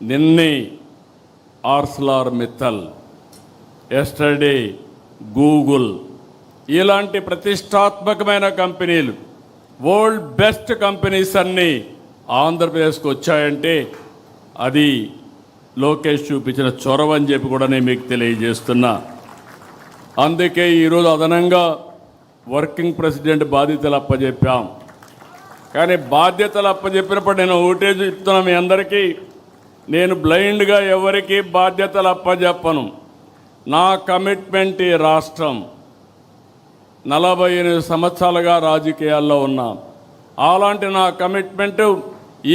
నిన్నే Arcelor Mittal, yesterday Google, ఇలాంటి ప్రతిష్టాత్మకమైన కంపెనీలు, వరల్డ్ బెస్ట్ కంపెనీస్ అన్నీ ఆంధ్రప్రదేశ్కి వచ్చాయంటే అది లోకేష్ చూపించిన చొరవ అని చెప్పి కూడా నేను మీకు తెలియజేస్తున్నా. అందుకే ఈరోజు అదనంగా వర్కింగ్ ప్రెసిడెంట్ బాధ్యతలు అప్పచెప్పాం. కానీ బాధ్యతలు అప్పచెప్పినప్పుడు నేను ఒకటే చెప్తున్నా మీ అందరికీ, నేను బ్లైండ్గా ఎవరికి బాధ్యతలు అప్పచెప్పను. నా కమిట్మెంట్ ఈ రాష్ట్రం. 48 సంవత్సరాలుగా రాజకీయాల్లో ఉన్నా. అలాంటి నా కమిట్మెంటు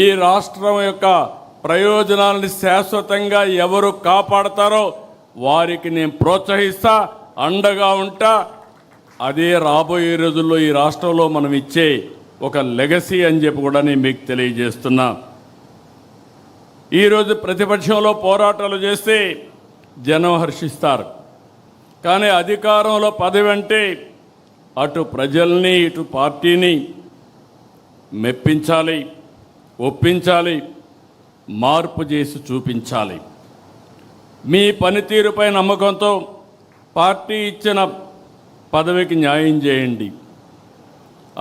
ఈ రాష్ట్రం యొక్క ప్రయోజనాలను శాశ్వతంగా ఎవరు కాపాడతారో వారికి నేను ప్రోత్సహిస్తా, అండగా ఉంటా. అదే రాబోయే రోజుల్లో ఈ రాష్ట్రంలో మనం ఇచ్చే ఒక లెగసీ అని చెప్పి కూడా నేను మీకు తెలియజేస్తున్నా. ఈరోజు ప్రతిపక్షంలో పోరాటాలు చేస్తే జనం హర్షిస్తారు. కానీ అధికారంలో పదవి అంటే అటు ప్రజల్ని ఇటు పార్టీని మెప్పించాలి, ఒప్పించాలి, మార్పు చేసి చూపించాలి. మీ పనితీరుపై నమ్మకంతో పార్టీ ఇచ్చిన పదవికి న్యాయం చేయండి.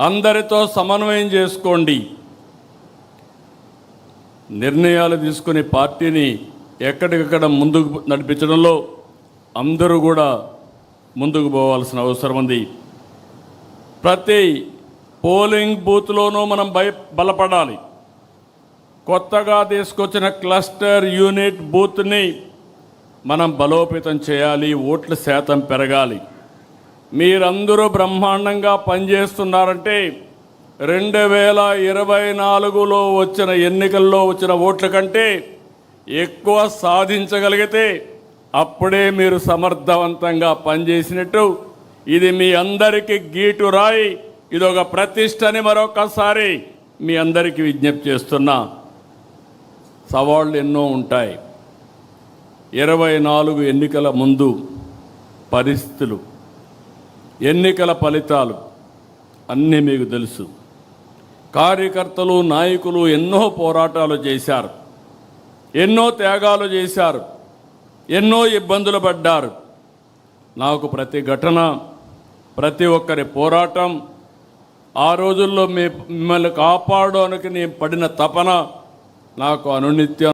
అందరితో సమన్వయం చేసుకోండి. నిర్ణయాలు తీసుకుని పార్టీని ఎక్కడికక్కడ ముందుకు నడిపించడంలో అందరూ కూడా ముందుకు పోవాల్సిన అవసరం ఉంది. ప్రతి పోలింగ్ బూత్లోనూ మనం బలపడాలి. కొత్తగా తీసుకొచ్చిన క్లస్టర్ యూనిట్ బూత్ని మనం బలోపేతం చేయాలి. ఓట్ల శాతం పెరగాలి. మీరందరూ బ్రహ్మాండంగా పనిచేస్తున్నారంటే 2024లో వచ్చిన ఎన్నికల్లో వచ్చిన ఓట్ల కంటే ఎక్కువ సాధించగలిగితే అప్పుడే మీరు సమర్థవంతంగా పనిచేసినట్టు. ఇది మీ అందరికీ గీటు రాయి. ఇదొక ప్రతిష్టని మరొకసారి మీ అందరికీ విజ్ఞప్తి చేస్తున్నా. సవాళ్ళు ఎన్నో ఉంటాయి. 24 ఎన్నికల ముందు పరిస్థితులు, ఎన్నికల ఫలితాలు అన్నీ మీకు తెలుసు. కార్యకర్తలు, నాయకులు ఎన్నో పోరాటాలు చేశారు, ఎన్నో త్యాగాలు చేశారు, ఎన్నో ఇబ్బందులు పడ్డారు. నాకు ప్రతి ఘటన, ప్రతి ఒక్కరి పోరాటం, ఆ రోజుల్లో మిమ్మల్ని కాపాడడానికి నేను పడిన తపన నాకు అనునిత్యం